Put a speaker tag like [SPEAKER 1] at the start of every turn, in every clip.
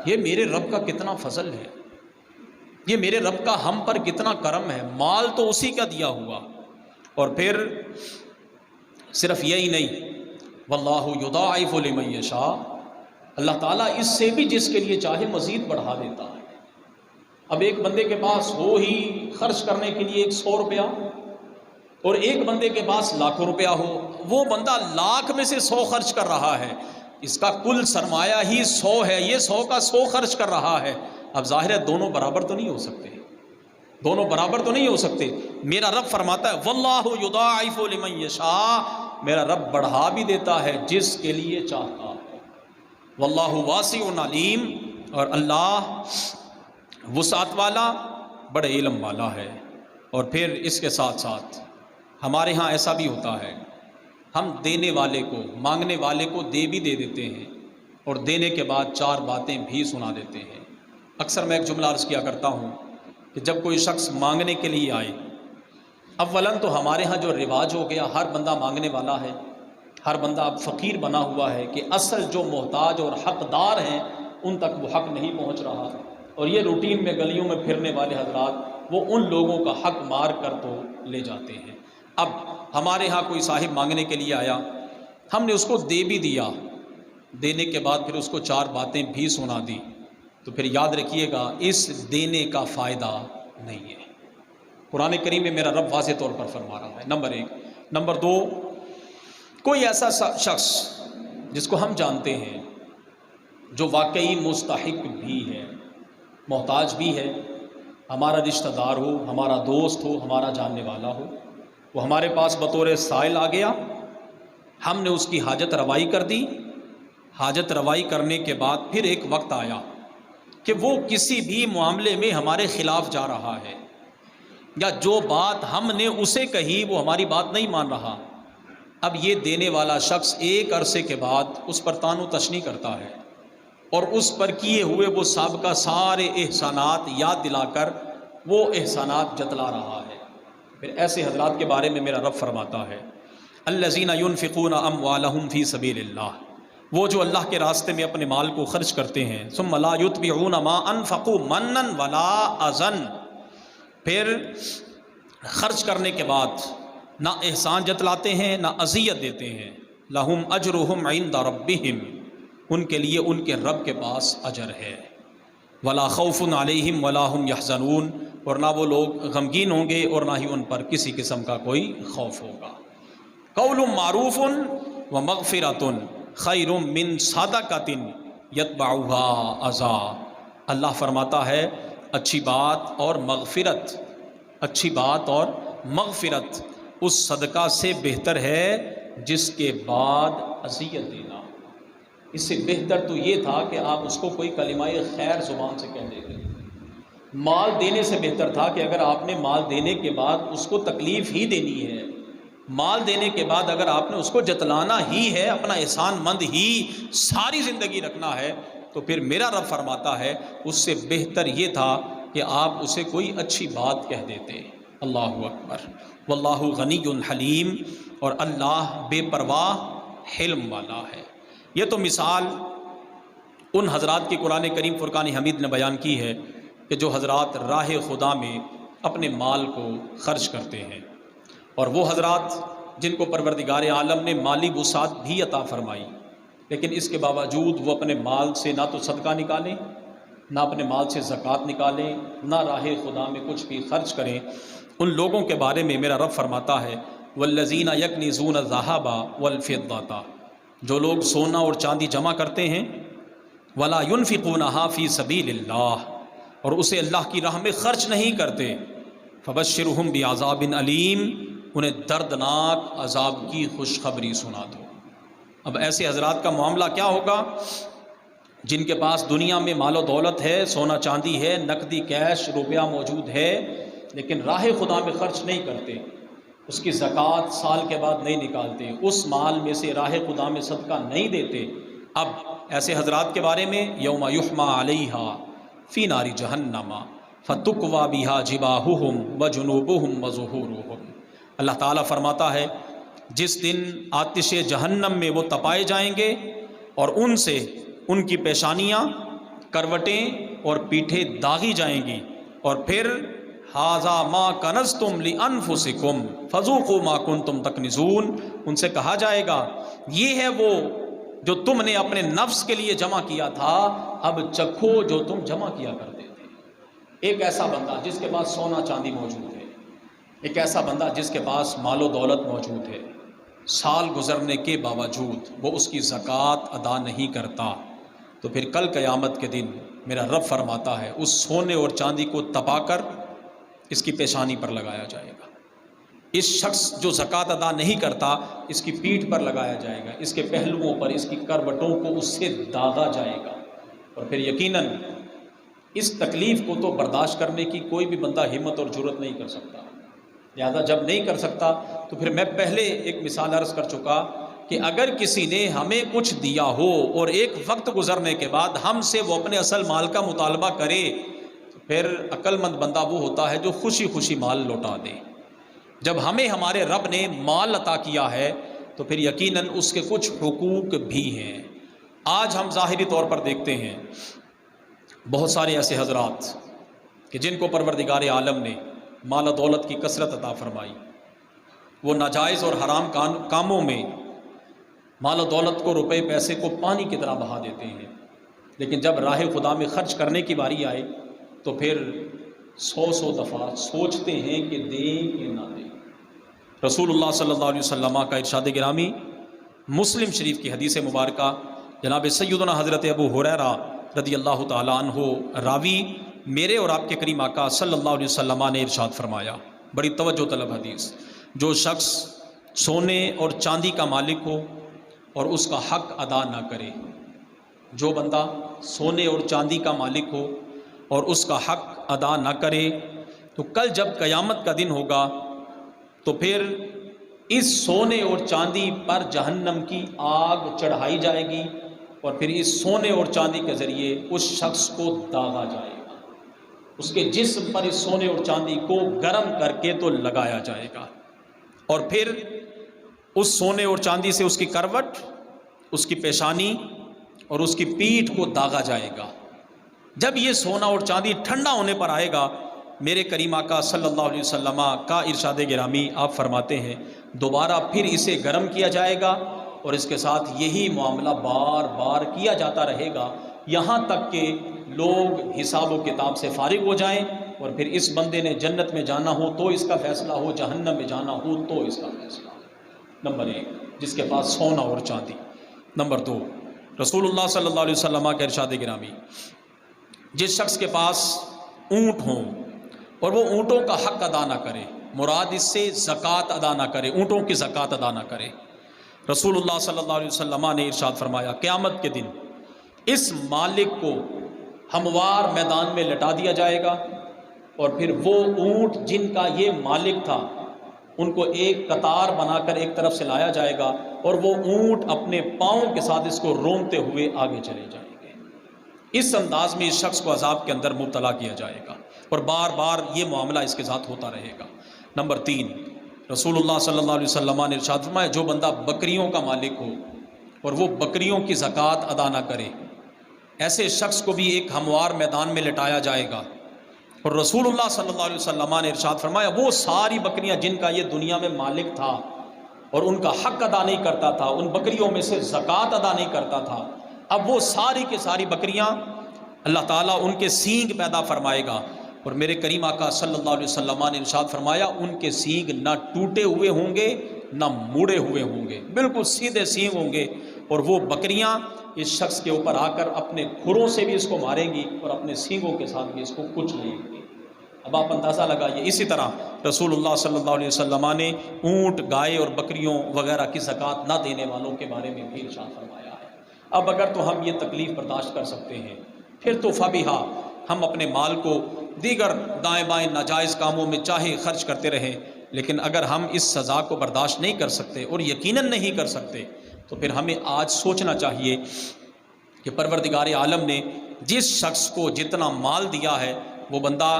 [SPEAKER 1] یہ میرے رب کا کتنا فضل ہے، یہ میرے رب کا ہم پر کتنا کرم ہے، مال تو اسی کا دیا ہوا۔ اور پھر صرف یہی نہیں، واللہ یضاعف لمن یشاء، اللہ تعالیٰ اس سے بھی جس کے لیے چاہے مزید بڑھا دیتا ہے۔ اب ایک بندے کے پاس ہو ہی خرچ کرنے کے لیے 100 روپیہ، اور ایک بندے کے پاس لاکھوں روپیہ ہو، وہ بندہ لاکھ میں سے 100 خرچ کر رہا ہے، اس کا کل سرمایہ ہی 100 ہے، یہ 100 کا 100 خرچ کر رہا ہے۔ اب ظاہر ہے دونوں برابر تو نہیں ہو سکتے، دونوں برابر تو نہیں ہو سکتے۔ میرا رب فرماتا ہے واللہ یضاعف لمن یشاء، میرا رب بڑھا بھی دیتا ہے جس کے لیے چاہتا ہے۔ واللہ واسع علیم، اور اللہ وسعت والا، بڑے علم والا ہے۔ اور پھر اس کے ساتھ ساتھ ہمارے ہاں ایسا بھی ہوتا ہے، ہم دینے والے کو، مانگنے والے کو دے بھی دے دیتے ہیں، اور دینے کے بعد 4 باتیں بھی سنا دیتے ہیں۔ اکثر میں ایک جملہ عرض کیا کرتا ہوں کہ جب کوئی شخص مانگنے کے لیے آئے، اولاً تو ہمارے ہاں جو رواج ہو گیا، ہر بندہ مانگنے والا ہے، ہر بندہ اب فقیر بنا ہوا ہے کہ اصل جو محتاج اور حقدار ہیں ان تک وہ حق نہیں پہنچ رہا، اور یہ روٹین میں گلیوں میں پھرنے والے حضرات وہ ان لوگوں کا حق مار کر تو لے جاتے ہیں۔ اب ہمارے ہاں کوئی صاحب مانگنے کے لیے آیا، ہم نے اس کو دے بھی دیا، دینے کے بعد پھر اس کو 4 باتیں بھی سنا دی، تو پھر یاد رکھیے گا اس دینے کا فائدہ نہیں ہے۔ قرآن کریم میں میرا رب واضح طور پر فرما رہا ہے، نمبر 1۔ نمبر 2، کوئی ایسا شخص جس کو ہم جانتے ہیں جو واقعی مستحق بھی ہے، محتاج بھی ہے، ہمارا رشتہ دار ہو، ہمارا دوست ہو، ہمارا جاننے والا ہو، وہ ہمارے پاس بطور سائل آ گیا، ہم نے اس کی حاجت روائی کر دی، حاجت روائی کرنے کے بعد پھر ایک وقت آیا کہ وہ کسی بھی معاملے میں ہمارے خلاف جا رہا ہے، یا جو بات ہم نے اسے کہی وہ ہماری بات نہیں مان رہا۔ اب یہ دینے والا شخص ایک عرصے کے بعد اس پر طعن و تشنیع کرتا ہے، اور اس پر کیے ہوئے وہ سابقہ سارے احسانات یاد دلا کر وہ احسانات جتلا رہا ہے۔ پھر ایسے حضرات کے بارے میں میرا رب فرماتا ہے الذین ينفقون اموالهم فی سبیل اللہ، وہ جو اللہ کے راستے میں اپنے مال کو خرچ کرتے ہیں، ثم لا یتبعون ما انفقوا منا ولا اذى، پھر خرچ کرنے کے بعد نہ احسان جتلاتے ہیں نہ اذیت دیتے ہیں، لہم اجرہم عند ربہم، ان کے لیے ان کے رب کے پاس اجر ہے، ولا خوف علیہم ولا هم یحزنون، اور نہ وہ لوگ غمگین ہوں گے اور نہ ہی ان پر کسی قسم کا کوئی خوف ہوگا۔ قول معروف و مغفرۃ خیر من صدقۃ یتبعها اذی، اللہ فرماتا ہے اچھی بات اور مغفرت، اچھی بات اور مغفرت اس صدقہ سے بہتر ہے جس کے بعد اذیت دینا۔ اس سے بہتر تو یہ تھا کہ آپ اس کو کوئی کلمہ خیر زبان سے کہہ دیتے، مال دینے سے بہتر تھا کہ اگر آپ نے مال دینے کے بعد اس کو تکلیف ہی دینی ہے، مال دینے کے بعد اگر آپ نے اس کو جتلانا ہی ہے، اپنا احسان مند ہی ساری زندگی رکھنا ہے، تو پھر میرا رب فرماتا ہے اس سے بہتر یہ تھا کہ آپ اسے کوئی اچھی بات کہہ دیتے۔ اللہ اکبر، واللہ غنی حلیم، اور اللہ بے پرواہ حلم والا ہے۔ یہ تو مثال ان حضرات کی قرآن کریم فرقان حمید نے بیان کی ہے کہ جو حضرات راہ خدا میں اپنے مال کو خرچ کرتے ہیں، اور وہ حضرات جن کو پروردگار عالم نے مالی وسعت بھی عطا فرمائی، لیکن اس کے باوجود وہ اپنے مال سے نہ تو صدقہ نکالیں، نہ اپنے مال سے زکوٰۃ نکالیں، نہ راہ خدا میں کچھ بھی خرچ کریں، ان لوگوں کے بارے میں میرا رب فرماتا ہے والذین یکنزون الذھب والفضة، جو لوگ سونا اور چاندی جمع کرتے ہیں، ولا ينفقونها فی سبیل اللہ، اور اسے اللہ کی راہ میں خرچ نہیں کرتے، فبشرہم بعذاب علیم، انہیں دردناک عذاب کی خوشخبری سنا دو۔ اب ایسے حضرات کا معاملہ کیا ہوگا جن کے پاس دنیا میں مال و دولت ہے، سونا چاندی ہے، نقدی کیش روپیہ موجود ہے، لیکن راہ خدا میں خرچ نہیں کرتے، اس کی زکوٰۃ سال کے بعد نہیں نکالتے، اس مال میں سے راہ خدا میں صدقہ نہیں دیتے۔ اب ایسے حضرات کے بارے میں یوم یحمى علیہا فی نار جہنم فتکوی بہا جباہہم وجنوبہم وظہورہم، اللہ تعالیٰ فرماتا ہے جس دن آتش جہنم میں وہ تپائے جائیں گے، اور ان سے ان کی پیشانیاں کروٹیں اور پیٹھیں داغی جائیں گی، اور پھر ھذا ما کنزتم لانفسکم فذوقوا ما کنتم تکنزون، ان سے کہا جائے گا یہ ہے وہ جو تم نے اپنے نفس کے لیے جمع کیا تھا، اب چکھو جو تم جمع کیا کرتے تھے۔ ایک ایسا بندہ جس کے پاس سونا چاندی موجود ہے، ایک ایسا بندہ جس کے پاس مال و دولت موجود ہے، سال گزرنے کے باوجود وہ اس کی زکوٰۃ ادا نہیں کرتا، تو پھر کل قیامت کے دن میرا رب فرماتا ہے اس سونے اور چاندی کو تپا کر اس کی پیشانی پر لگایا جائے گا۔ اس شخص جو زکوٰۃ ادا نہیں کرتا، اس کی پیٹھ پر لگایا جائے گا، اس کے پہلوؤں پر، اس کی کروٹوں کو اس سے داغا جائے گا، اور پھر یقیناً اس تکلیف کو تو برداشت کرنے کی کوئی بھی بندہ ہمت اور جرت نہیں کر سکتا۔ لہذا جب نہیں کر سکتا تو پھر میں پہلے ایک مثال عرض کر چکا کہ اگر کسی نے ہمیں کچھ دیا ہو اور ایک وقت گزرنے کے بعد ہم سے وہ اپنے اصل مال کا مطالبہ کرے، تو پھر عقل مند بندہ وہ ہوتا ہے جو خوشی خوشی مال لوٹا دے۔ جب ہمیں ہمارے رب نے مال عطا کیا ہے تو پھر یقیناً اس کے کچھ حقوق بھی ہیں۔ آج ہم ظاہری طور پر دیکھتے ہیں بہت سارے ایسے حضرات کہ جن کو پروردگار عالم نے مال و دولت کی کثرت عطا فرمائی، وہ ناجائز اور حرام کاموں میں مال و دولت کو، روپے پیسے کو پانی کی طرح بہا دیتے ہیں، لیکن جب راہ خدا میں خرچ کرنے کی باری آئے تو پھر سو دفعہ سوچتے ہیں کہ دیں کہ نہ دیں۔ رسول اللہ صلی اللہ علیہ وسلم کا ارشاد گرامی مسلم شریف کی حدیث مبارکہ، جناب سیدنا حضرت ابو ہریرہ رضی اللہ تعالیٰ عنہ راوی، میرے اور آپ کے کریم آقا صلی اللہ علیہ وسلم نے ارشاد فرمایا، بڑی توجہ طلب حدیث، جو شخص سونے اور چاندی کا مالک ہو اور اس کا حق ادا نہ کرے، جو بندہ سونے اور چاندی کا مالک ہو اور اس کا حق ادا نہ کرے، تو کل جب قیامت کا دن ہوگا تو پھر اس سونے اور چاندی پر جہنم کی آگ چڑھائی جائے گی، اور پھر اس سونے اور چاندی کے ذریعے اس شخص کو داغا جائے گا، اس کے جسم پر اس سونے اور چاندی کو گرم کر کے تو لگایا جائے گا، اور پھر اس سونے اور چاندی سے اس کی کروٹ، اس کی پیشانی اور اس کی پیٹھ کو داغا جائے گا۔ جب یہ سونا اور چاندی ٹھنڈا ہونے پر آئے گا، میرے کریم آقا صلی اللہ علیہ وسلم کا ارشاد گرامی آپ فرماتے ہیں دوبارہ پھر اسے گرم کیا جائے گا، اور اس کے ساتھ یہی معاملہ بار بار کیا جاتا رہے گا، یہاں تک کہ لوگ حساب و کتاب سے فارغ ہو جائیں، اور پھر اس بندے نے جنت میں جانا ہو تو اس کا فیصلہ ہو، جہنم میں جانا ہو تو اس کا فیصلہ ہو۔ نمبر ایک، جس کے پاس سونا اور چاندی۔ نمبر دو، رسول اللہ صلی اللہ علیہ وسلم کا ارشاد گرامی، جس شخص کے پاس اونٹ ہوں اور وہ اونٹوں کا حق ادا نہ کرے، مراد اس سے زکوٰۃ ادا نہ کرے، اونٹوں کی زکوٰۃ ادا نہ کرے، رسول اللہ صلی اللہ علیہ وسلم نے ارشاد فرمایا قیامت کے دن اس مالک کو ہموار میدان میں لٹا دیا جائے گا، اور پھر وہ اونٹ جن کا یہ مالک تھا ان کو ایک قطار بنا کر ایک طرف سے لایا جائے گا، اور وہ اونٹ اپنے پاؤں کے ساتھ اس کو رونگتے ہوئے آگے چلے جائیں گے۔ اس انداز میں اس شخص کو عذاب کے اندر مبتلا کیا جائے گا، اور بار بار یہ معاملہ اس کے ساتھ ہوتا رہے گا۔ نمبر تین، رسول اللہ صلی اللہ علیہ وسلم نے ارشاد فرمایا جو بندہ بکریوں کا مالک ہو اور وہ بکریوں کی زکوٰۃ ادا نہ کرے، ایسے شخص کو بھی ایک ہموار میدان میں لٹایا جائے گا، اور رسول اللہ صلی اللہ علیہ وسلم نے ارشاد فرمایا وہ ساری بکریاں جن کا یہ دنیا میں مالک تھا اور ان کا حق ادا نہیں کرتا تھا، ان بکریوں میں سے زکوٰۃ ادا نہیں کرتا تھا، اب وہ ساری کی ساری بکریاں اللہ تعالیٰ ان کے سینگ پیدا فرمائے گا، اور میرے کریم آقا صلی اللہ علیہ وسلم نے ارشاد فرمایا ان کے سینگ نہ ٹوٹے ہوئے ہوں گے نہ مڑے ہوئے ہوں گے، بالکل سیدھے سینگ ہوں گے، اور وہ بکریاں اس شخص کے اوپر آ کر اپنے کھروں سے بھی اس کو ماریں گی اور اپنے سینگوں کے ساتھ بھی اس کو کچھ لیں گی۔ اب آپ اندازہ لگائیے، اسی طرح رسول اللہ صلی اللہ علیہ وسلم نے اونٹ، گائے اور بکریوں وغیرہ کی زکوٰۃ نہ دینے والوں کے بارے میں بھی ارشاد فرمایا ہے۔ اب اگر تو ہم یہ تکلیف برداشت کر سکتے ہیں، پھر تو فبیہا، ہم اپنے مال کو دیگر دائیں بائیں ناجائز کاموں میں چاہے خرچ کرتے رہیں، لیکن اگر ہم اس سزا کو برداشت نہیں کر سکتے اور یقیناً نہیں کر سکتے تو پھر ہمیں آج سوچنا چاہیے کہ پروردگار عالم نے جس شخص کو جتنا مال دیا ہے وہ بندہ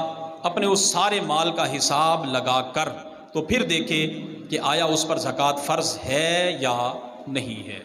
[SPEAKER 1] اپنے اس سارے مال کا حساب لگا کر تو پھر دیکھے کہ آیا اس پر زکوٰۃ فرض ہے یا نہیں ہے۔